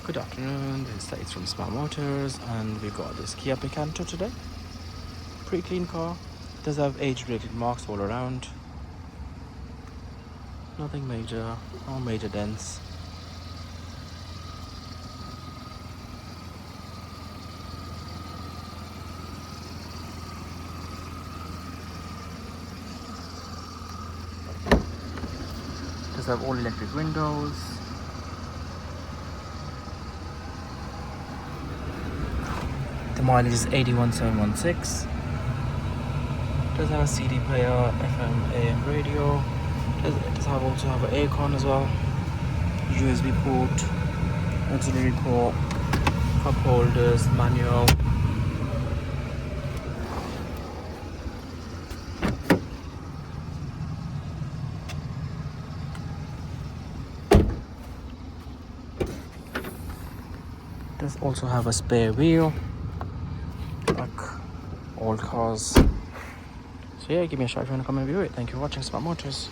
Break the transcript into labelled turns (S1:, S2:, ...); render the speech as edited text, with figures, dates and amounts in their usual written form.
S1: Good afternoon, this is Tyres from Smart Motors, and we got this Kia Picanto today. Pretty clean car. Does have age-rated marks all around. Nothing major, no major dents. Does have all electric windows. The mileage is 81,716. Does have a CD player, FM, AM radio. Does also have an aircon as well. USB port, auxiliary port, cup holders, manual. Does also have a spare wheel, like all cars. So yeah, give me a shout if you want to come and view it. Thank you for watching Smart Motors.